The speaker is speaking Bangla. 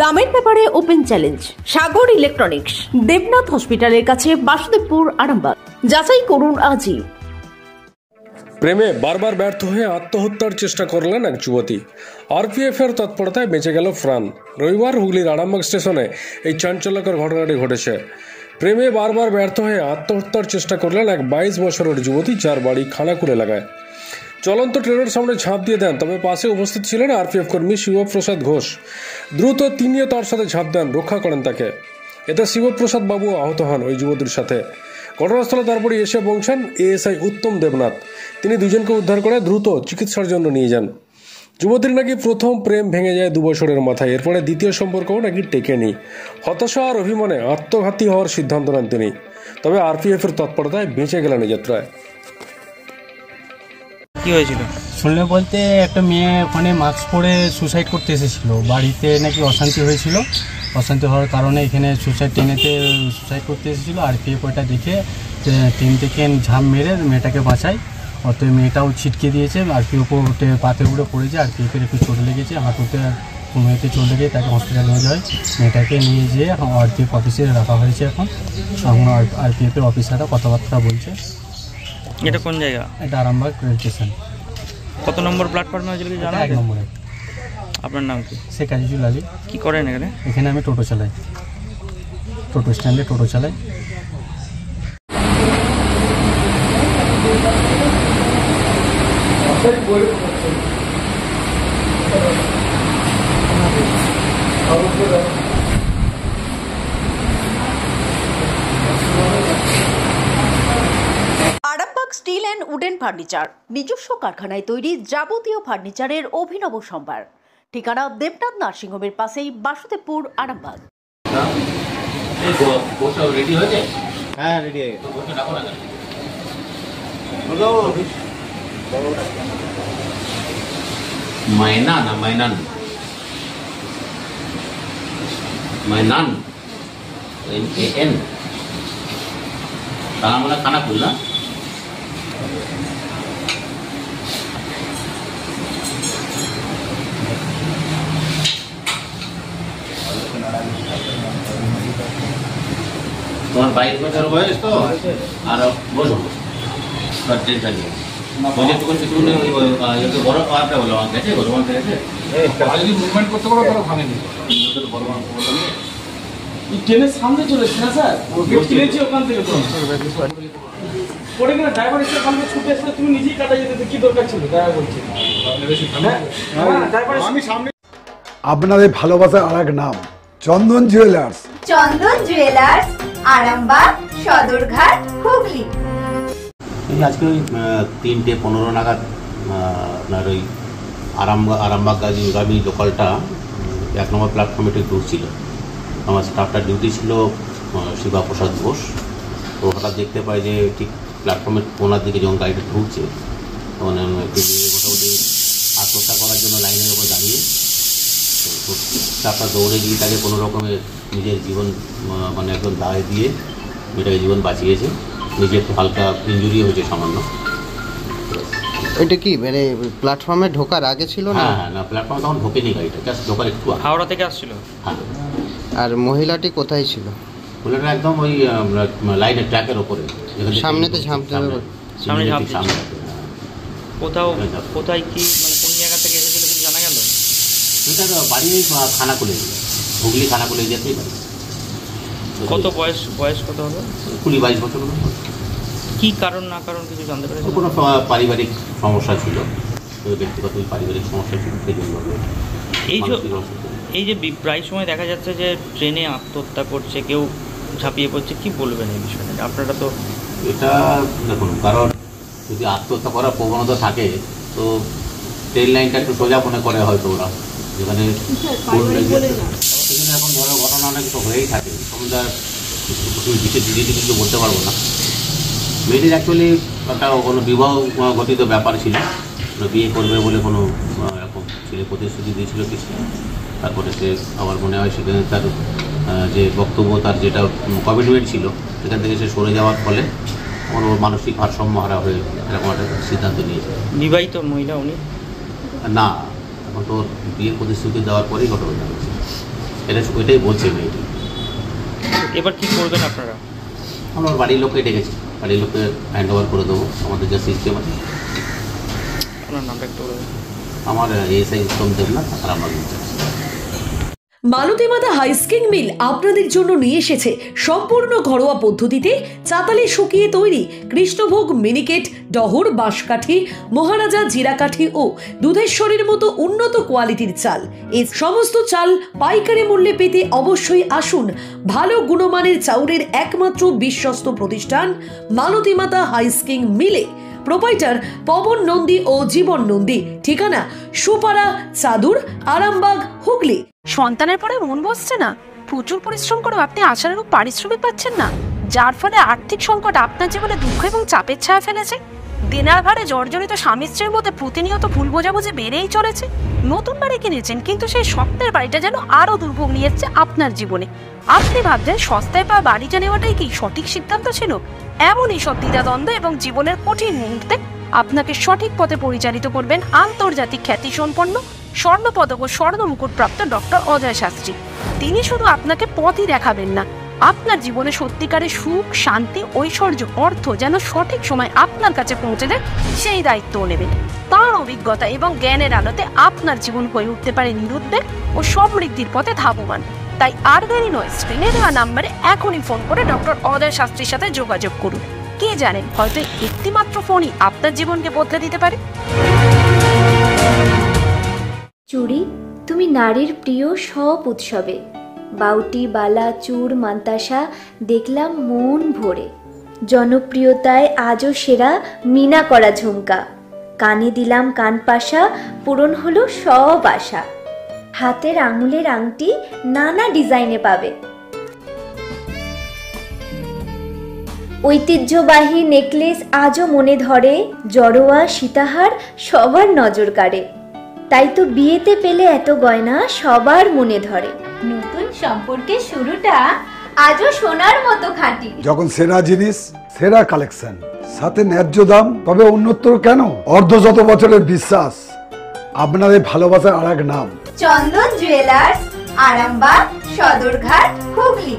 দামের ব্যাপারে ওপেন চ্যালেঞ্জ সাগর ইলেকট্রনিক্স, দেবনাথ হসপিটালের কাছে, বাসুদেবপুর, আরামবাগ। যাচাই করুন আজই। প্রেমে বারবার ব্যর্থ হয়ে আত্মহত্যার চেষ্টা করলেন এক যুবতী। আরপিএফ এর তৎপরতায় বেঁচে গেল প্রাণ। রবিবার হুগলির আরামবাগ স্টেশনে এই চাঞ্চল্যকর ঘটনাটি ঘটেছে। প্রেমে বারবার ব্যর্থ হয়ে আত্মহত্যার চেষ্টা করলেন এক 22 বছরের যুবতী, যার বাড়ি খানাকুল এলাকায়। চলন্ত ট্রেনের সামনে ঝাঁপ দিয়ে দেন, তবে পাশে উপস্থিত ছিলেন আরপিএফ কর্মী শিবপ্রসাদ ঘোষ। দ্রুত তিনিও তার সাথে ঝাঁপ দেন, রক্ষা করেন তাকে। এতে শিবপ্রসাদ বাবু আহত হন ওই যুবতীর সাথে। ঘটনাস্থলে তারপরে এসে পৌঁছান এএসআই উত্তম দেবনাথ। তিনি দুজনকে উদ্ধার করে দ্রুত চিকিৎসার জন্য নিয়ে যান। যুবতীর নাকি প্রথম প্রেম ভেঙে যায় 2 বছরের মাথায়। এরপরে দ্বিতীয় সম্পর্কও নাকি টেকেনি। হতাশা আর অভিমানে আত্মঘাতী হওয়ার সিদ্ধান্ত নেন তিনি। তবে আরপিএফ এর তৎপরতায় বেঁচে গেলেন এই যাত্রায়। কি হয়েছিল শুনলে বলতে, একটা মেয়ে ওখানে মাস্ক পরে সুসাইড করতে এসেছিল। বাড়িতে নাকি অশান্তি হয়েছিল, অশান্তি হওয়ার কারণে এখানে ট্রেনেতে সুসাইড করতে এসেছিলো। আরপিএফ ওইটা দেখে ট্রেন থেকে ঝাঁপ মেরে মেয়েটাকে বাঁচায়। অত মেয়েটাও ছিটকে দিয়েছে, আরপিএফ পাতে উড়ে পড়েছে। আরপিএফের একটু চোট লেগেছে, হাঁটুতে মেয়েতে চোট লেগে তাকে হসপিটালে নিয়ে যায়। মেয়েটাকে নিয়ে যেয়ে আরপিএফ অফিসে রাখা হয়েছে। এখন আরপিএফের অফিসাররা কথাবার্তা বলছে। এটা কোন জায়গা? এটা আরামবাগ রেল স্টেশন। কত নম্বর প্ল্যাটফর্মে হয়েছিল কি জানা? 1 নম্বরে। আপনার নাম কি? শেখ আজিজুল আলী। কি করেন এখানে? এখানে আমি টোটো চালাই, টোটো স্ট্যান্ডে টোটো চালাই। Arambagh steel and wooden furniture, নিজস্ব কারখানায় তৈরি যাবতীয় ফার্নিচারের অভিনব সম্ভার। ঠিকানা দেবনাথ নার্সিংহোমের পাশেই, বাসুদেবপুর, আরামবাগ। রেডি হয়েছে? হ্যাঁ, রেডি হয়ে গেছে। মাইনা না মাইনান? মাইনান এন তার মানে খানাকুল না? তোমার 22 বছর বয়স তো? আর বলো টেনশন নেই। বলে তখন কিছু বড় আপনি বলো গেছে ভগবান গেছে। যদি মুভমেন্ট করতে পারো তাহলে ভাঙেনি। ট্রেনের সামনে চলেছে না স্যার, কিনেছি ওখান থেকে তো পড়ে গেলে ড্রাইভার এসে ওখান থেকে ছুটে এসে তুমি নিজেই কাটা যেতে, কি দরকার ছিল? ড্রাইভার বলছে আমি সামনে। আপনাদের ভালোবাসার আর এক নাম চন্দন জুয়েলার্স। চন্দন জুয়েলার্স, আরামবাগ, সদরঘাট, হুগলি। আজকে ওই 3:15 নাগাদ আপনার ওই আরামবাগ গামী লোকালটা 1 নম্বর প্ল্যাটফর্মে ঢুকছিল। আমার স্টাফটার ডিউটি ছিল শিবপ্রসাদ ঘোষ। তো হঠাৎ দেখতে পাই যে ঠিক প্ল্যাটফর্মের কোনার দিকে যখন গাড়িটা ঢুকছে তখন মোটামুটি আত্মহত্যা করার জন্য লাইনের ওপর দাঁড়িয়ে স্টাফটা দৌড়ে গিয়ে তাকে কোনো রকমের নিজের জীবন মানে একদম দায় দিয়ে মেয়েটাকে জীবন বাঁচিয়েছে। নিজে একটু হালকা ইঞ্জুরি হয়েছে সামান্য। এটা কি মানে প্ল্যাটফর্মে ঢোকার আগে ছিল না? হ্যাঁ, না প্ল্যাটফর্মে তখন ঢোকেনি গাড়িটা, জাস্ট ঢোকার একটু হাওড়া থেকে আসছিল। হ্যাঁ। আর মহিলাটি কোথায় ছিল? মহিলাটা একদম ওই লাইনের ট্র্যাকের ওপরে, সামনেতে ঝাঁপ দেবে, সামনে ঝাঁপ সামনে। কোথায় কি মানে কোন জায়গা থেকে এসেছিল কিছু জানা গেল? এটা বাড়ি খানাকুলে, হুগলি খানাকুলে যেতেই পারে। কত বয়স কত হবে? 20-22 বছর। কি কারণ না কারণ কিছু জানতে পারেন? কোনো পারিবারিক সমস্যা ছিল, ব্যক্তিগত পারিবারিক সমস্যা ছিল। এই যে প্রায় সময় দেখা যাচ্ছে যে ট্রেনে আত্মহত্যা করছে, কেউ ঝাঁপিয়ে পড়ছে, কি বলবেন এই বিষয়ে? আপনারা তো এটা দেখুন, কারণ যদি আত্মহত্যা করার প্রবণতা থাকে তো ট্রেন লাইনটা একটু সোজা মনে করে হয়তো ওরা, যেখানে এখন ধরো ঘটনা অনেক তো হয়েই থাকে। তোমাদের বিশেষ দিদি কিন্তু বলতে পারবো না। মেয়েটির অ্যাকচুয়ালি একটা কোনো বিবাহ গঠিত ব্যাপার ছিল, বিয়ে করবে বলে কোনো এরকম ছেলে প্রতিশ্রুতি দিয়েছিল কিছু। তারপরে সে আমার মনে হয় সেখানে তার যে বক্তব্য, তার যেটা কমিটমেন্ট ছিল সেখান থেকে সে সরে যাওয়ার ফলে কোনো মানসিক ভারসাম্য হারা হয়ে এরকম একটা সিদ্ধান্ত নিয়েছে। বিবাহিত মহিলা উনি? না, এখন তো বিয়ের প্রতিশ্রুতি দেওয়ার পরেই ঘটনা হয়েছে। ওইটাই বলছে মেয়েটি। এবার কি করবেন আপনারা? আমার বাড়ির লোককে ডেকেছি, বাড়ির লোককে হ্যান্ড ওভার করে দেবো। আমাদের যা সিস্টেম আছে। আপনার নামটা একটু বলবেন? আমার এসআই উত্তম দেবনাথ, আর আমার মালতী মাতা হাইস্কিং মিল আপনাদের জন্য নিয়ে এসেছে সম্পূর্ণ ঘরোয়া পদ্ধতিতে চাতালে শুকিয়ে তৈরি কৃষ্ণভোগ মিনিকেট, ডহর, বাঁশকাঠি, মহারাজা জিরাকাঠি ও দুধেশ্বরীর মতো উন্নত কোয়ালিটির চাল। এই সমস্ত চাল পাইকারি মূল্যে পেতে অবশ্যই আসুন ভালো গুণমানের চাউলের একমাত্র বিশ্বস্ত প্রতিষ্ঠান মালতী মাতা হাইস্কিং মিলে। প্রোপাইটার পবন নন্দী ও জীবন নন্দী। ঠিকানা সুপারা, চাদুর, আরামবাগ, হুগলি। সন্তানের পরে মন বসছে না, প্রচুর পরিশ্রম করেও আপনি আশানুরূপ পারিশ্রমিক পাচ্ছেন না, যার ফলে আর্থিক সংকট আপনার জীবনে দুঃখ এবং চাপের ছায়া ফেলেছে। দিনার ভারে জর্জরিত স্বামী স্ত্রীর মধ্যে প্রতিনিয়ত ভুল বোঝাবুঝি বেড়েই চলেছে। নতুন বাড়ি কিনেছেন, কিন্তু সেই স্বপ্নের বাড়িটা যেন আরো দুর্ভোগ নিয়ে এসেছে আপনার জীবনে। আপনি ভাবছেন সস্তায় পাওয়া বাড়িটা নেওয়াটাই কি সঠিক সিদ্ধান্ত ছিল? এমনই সব দ্বিধাদ্বন্দ্ব এবং জীবনের কঠিন মুহূর্তে আপনাকে সঠিক পথে পরিচালিত করবেন আন্তর্জাতিক খ্যাতিসম্পন্ন স্বর্ণপদক ও স্বর্ণ মুকুটপ্রাপ্ত ডক্টর অজয় শাস্ত্রী। তিনি শুধু আপনাকে পথই দেখাবেন না, আপনার জীবনে সত্যিকারের সুখ, শান্তি, ঐশ্বর্য, অর্থ যেন সঠিক সময় আপনার কাছে পৌঁছে দেয় সেই দায়িত্বও নেবেন। তাঁর অভিজ্ঞতা এবং জ্ঞানের আলোতে আপনার জীবন হয়ে উঠতে পারে নিরুদ্বেগ ও সমৃদ্ধির পথে ধাবমান। তাই আর দেরি নয়, স্ক্রিনে দেওয়া নাম্বারে এখনই ফোন করে ডক্টর অজয় শাস্ত্রীর সাথে যোগাযোগ করুন। কে জানেন, হয়তো একটিমাত্র ফোনই আপনার জীবনকে বদলে দিতে পারে। চুড়ি, তুমি নারীর প্রিয় সব উৎসবে। বাউটি, বালা, চূড়, মান্তাসা দেখলাম মন ভরে। জনপ্রিয়তায় আজও সেরা মিনা করা ঝুমকা। কানে দিলাম কানপাশা, পূরণ হলো সব আশা। হাতের আঙুলের আংটি নানা ডিজাইনে পাবে। ঐতিহ্যবাহী নেকলেস আজও মনে ধরে। জড়োয়া, সীতাহার সবার নজর কাড়ে। তাই তো বিয়েতে পেলে এত গয়না সবার মনে ধরে। নতুন সম্পর্কের শুরুটা আজও সোনার মতো খাঁটি। যখন সেরা জিনিস, সেরা কালেকশন, সাথে ন্যায্য দাম, তবে উন্নতর কেন? অর্ধশত বছরের বিশ্বাস, আপনাদের ভালোবাসার আর এক নাম চন্দন জুয়েলার্স, আরামবাগ, সদরঘাট, হুগলি।